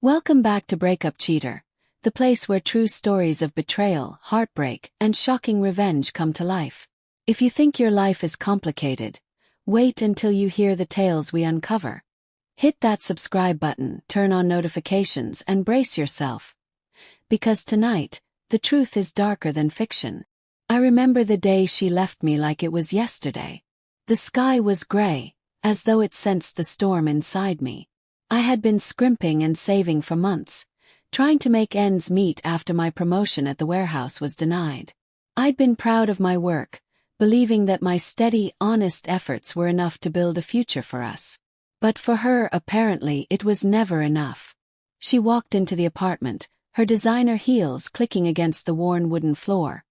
Welcome back to Breakup Cheater, the place where true stories of betrayal, heartbreak, and shocking revenge come to life. If you think your life is complicated, wait until you hear the tales we uncover. Hit that subscribe button, turn on notifications, and brace yourself. Because tonight, the truth is darker than fiction. I remember the day she left me like it was yesterday. The sky was gray, as though it sensed the storm inside me. I had been scrimping and saving for months, trying to make ends meet after my promotion at the warehouse was denied. I'd been proud of my work, believing that my steady, honest efforts were enough to build a future for us. But for her, apparently, it was never enough. She walked into the apartment, her designer heels clicking against the worn wooden floor,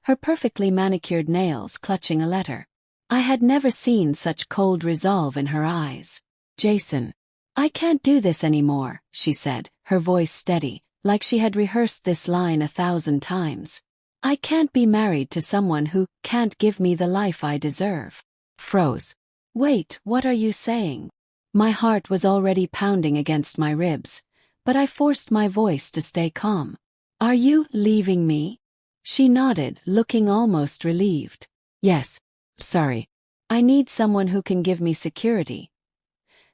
her perfectly manicured nails clutching a letter. I had never seen such cold resolve in her eyes. "Jason, I can't do this anymore," she said, her voice steady, like she had rehearsed this line 1,000 times. "I can't be married to someone who can't give me the life I deserve." Froze. "Wait, what are you saying?" My heart was already pounding against my ribs, but I forced my voice to stay calm. "Are you leaving me?" She nodded, looking almost relieved. "Yes, sorry. I need someone who can give me security.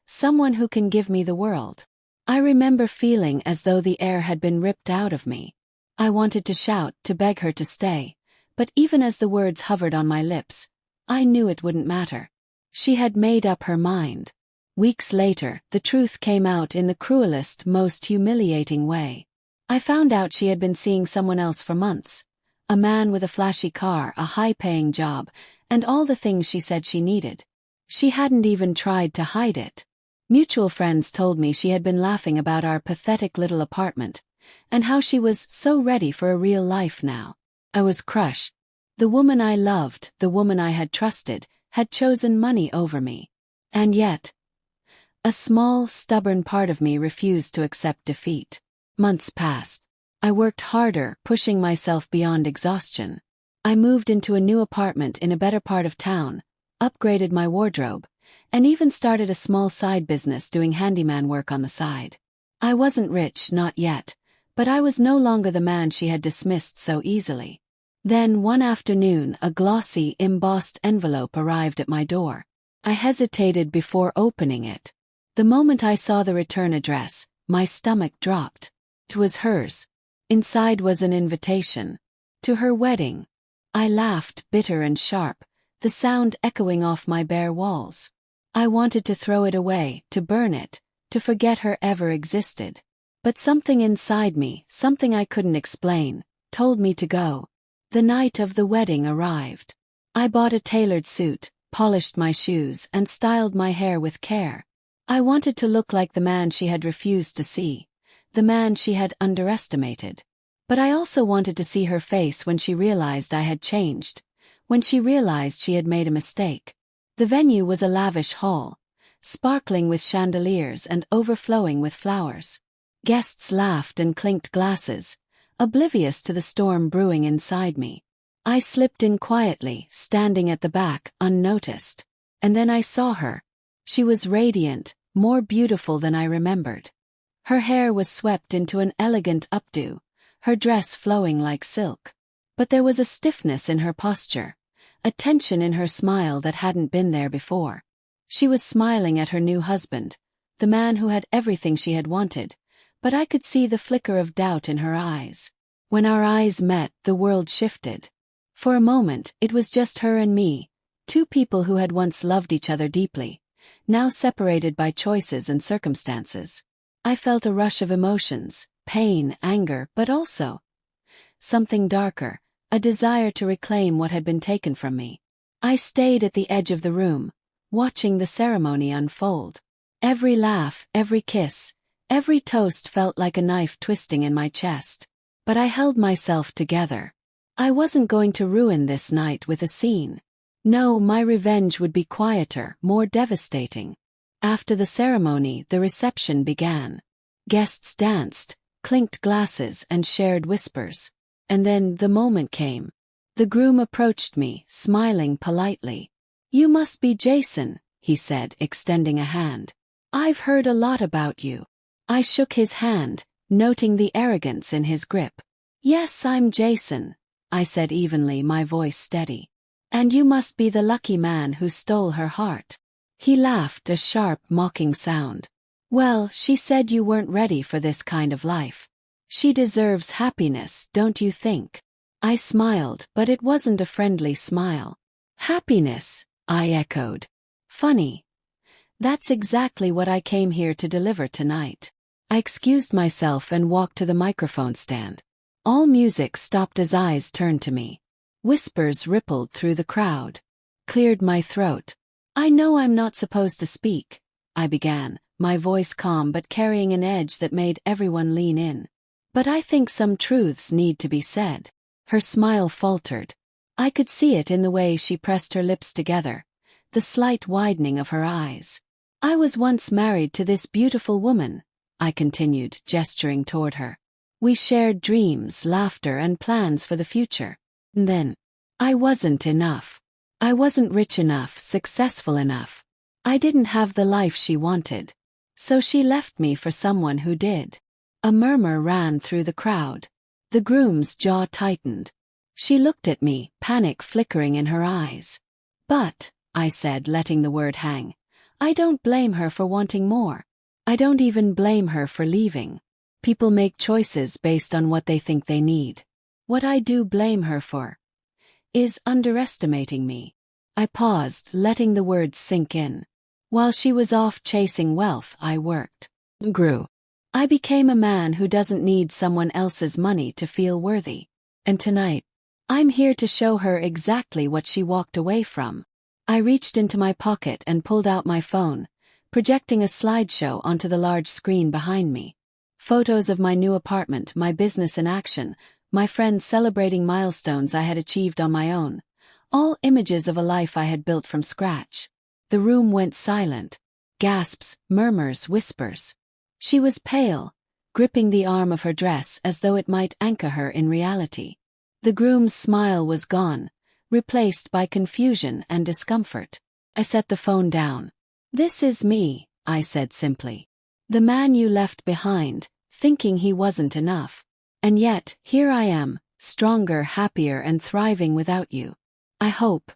Someone who can give me the world." I remember feeling as though the air had been ripped out of me. I wanted to shout, to beg her to stay, but even as the words hovered on my lips, I knew it wouldn't matter. She had made up her mind. Weeks later, the truth came out in the cruelest, most humiliating way. I found out she had been seeing someone else for months. A man with a flashy car, a high-paying job, and all the things she said she needed. She hadn't even tried to hide it. Mutual friends told me she had been laughing about our pathetic little apartment, and how she was so ready for a real life now. I was crushed. The woman I loved, the woman I had trusted, had chosen money over me. And yet, a small, stubborn part of me refused to accept defeat. Months passed. I worked harder, pushing myself beyond exhaustion. I moved into a new apartment in a better part of town, upgraded my wardrobe, and even started a small side business doing handyman work on the side. I wasn't rich, not yet, but I was no longer the man she had dismissed so easily. Then one afternoon, a glossy, embossed envelope arrived at my door. I hesitated before opening it. The moment I saw the return address, my stomach dropped. It was hers. Inside was an invitation to her wedding. I laughed, bitter and sharp, the sound echoing off my bare walls. I wanted to throw it away, to burn it, to forget her ever existed. But something inside me, something I couldn't explain, told me to go. The night of the wedding arrived. I bought a tailored suit, polished my shoes, and styled my hair with care. I wanted to look like the man she had refused to see, the man she had underestimated. But I also wanted to see her face when she realized I had changed, when she realized she had made a mistake. The venue was a lavish hall, sparkling with chandeliers and overflowing with flowers. Guests laughed and clinked glasses, oblivious to the storm brewing inside me. I slipped in quietly, standing at the back, unnoticed. And then I saw her. She was radiant, more beautiful than I remembered. Her hair was swept into an elegant updo, her dress flowing like silk. But there was a stiffness in her posture, a tension in her smile that hadn't been there before. She was smiling at her new husband, the man who had everything she had wanted, but I could see the flicker of doubt in her eyes. When our eyes met, the world shifted. For a moment, it was just her and me, two people who had once loved each other deeply, now separated by choices and circumstances. I felt a rush of emotions, pain, anger, but also something darker, a desire to reclaim what had been taken from me. I stayed at the edge of the room, watching the ceremony unfold. Every laugh, every kiss, every toast felt like a knife twisting in my chest. But I held myself together. I wasn't going to ruin this night with a scene. No, my revenge would be quieter, more devastating. After the ceremony, the reception began. Guests danced, clinked glasses, and shared whispers. And then the moment came. The groom approached me, smiling politely. "You must be Jason," he said, extending a hand. "I've heard a lot about you." I shook his hand, noting the arrogance in his grip. "Yes, I'm Jason," I said evenly, my voice steady. "And you must be the lucky man who stole her heart." He laughed, a sharp, mocking sound. "Well, she said you weren't ready for this kind of life. She deserves happiness, don't you think?" I smiled, but it wasn't a friendly smile. "Happiness," I echoed. "Funny. That's exactly what I came here to deliver tonight." I excused myself and walked to the microphone stand. All music stopped as eyes turned to me. Whispers rippled through the crowd. Cleared my throat. "I know I'm not supposed to speak," I began, my voice calm but carrying an edge that made everyone lean in. "But I think some truths need to be said." Her smile faltered. I could see it in the way she pressed her lips together, the slight widening of her eyes. "I was once married to this beautiful woman," I continued, gesturing toward her. "We shared dreams, laughter, and plans for the future. And then, I wasn't enough. I wasn't rich enough, successful enough. I didn't have the life she wanted. So she left me for someone who did." A murmur ran through the crowd. The groom's jaw tightened. She looked at me, panic flickering in her eyes. "But," I said, letting the word hang, "I don't blame her for wanting more. I don't even blame her for leaving. People make choices based on what they think they need. What I do blame her for is underestimating me." I paused, letting the words sink in. While she was off chasing wealth, I worked, grew. I became a man who doesn't need someone else's money to feel worthy. And tonight, I'm here to show her exactly what she walked away from. I reached into my pocket and pulled out my phone, projecting a slideshow onto the large screen behind me. Photos of my new apartment, my business in action, my friends celebrating milestones I had achieved on my own. All images of a life I had built from scratch. The room went silent. Gasps, murmurs, whispers. She was pale, gripping the arm of her dress as though it might anchor her in reality. The groom's smile was gone, replaced by confusion and discomfort. I set the phone down. "This is me," I said simply. "The man you left behind, thinking he wasn't enough. And yet, here I am, stronger, happier, and thriving without you. I hope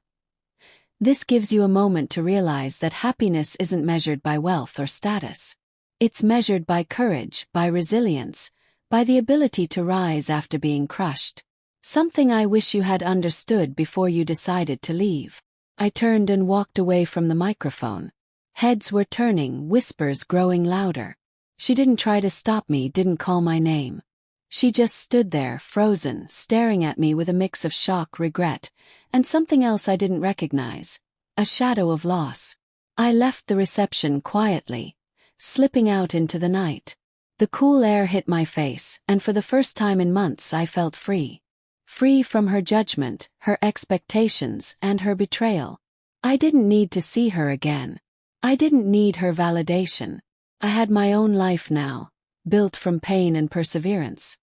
this gives you a moment to realize that happiness isn't measured by wealth or status. It's measured by courage, by resilience, by the ability to rise after being crushed. Something I wish you had understood before you decided to leave." I turned and walked away from the microphone. Heads were turning, whispers growing louder. She didn't try to stop me, didn't call my name. She just stood there, frozen, staring at me with a mix of shock, regret, and something else I didn't recognize. A shadow of loss. I left the reception quietly, slipping out into the night. The cool air hit my face, and for the first time in months I felt free. Free from her judgment, her expectations, and her betrayal. I didn't need to see her again. I didn't need her validation. I had my own life now, built from pain and perseverance.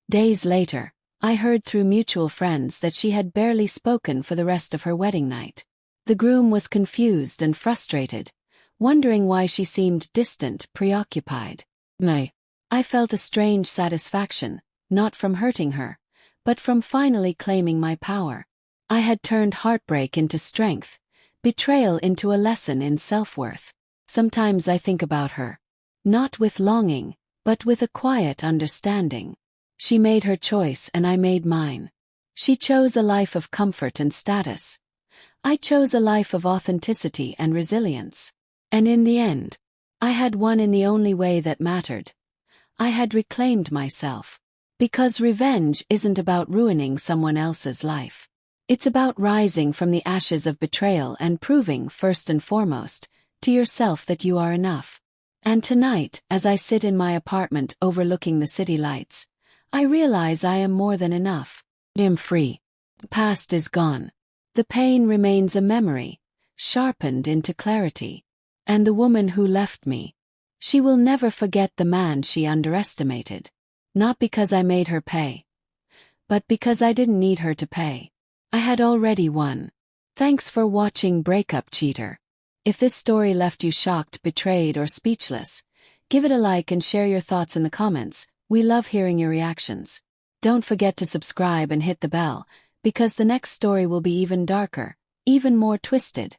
Days later, I heard through mutual friends that she had barely spoken for the rest of her wedding night. The groom was confused and frustrated, wondering why she seemed distant, preoccupied. I felt a strange satisfaction, not from hurting her, but from finally claiming my power. I had turned heartbreak into strength, betrayal into a lesson in self-worth. Sometimes I think about her, not with longing, but with a quiet understanding. She made her choice and I made mine. She chose a life of comfort and status. I chose a life of authenticity and resilience. And in the end, I had won in the only way that mattered. I had reclaimed myself. Because revenge isn't about ruining someone else's life. It's about rising from the ashes of betrayal and proving, first and foremost, to yourself that you are enough. And tonight, as I sit in my apartment overlooking the city lights, I realize I am more than enough. I'm free. The past is gone. The pain remains a memory, sharpened into clarity. And the woman who left me, she will never forget the man she underestimated. Not because I made her pay, but because I didn't need her to pay. I had already won. Thanks for watching Breakup Cheater. If this story left you shocked, betrayed, or speechless, Give it a like and share your thoughts in the comments. We love hearing your reactions. Don't forget to subscribe and hit the bell, because the next story will be even darker, even more twisted,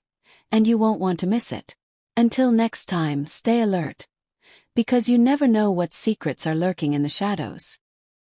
and you won't want to miss it. Until next time, stay alert, because you never know what secrets are lurking in the shadows.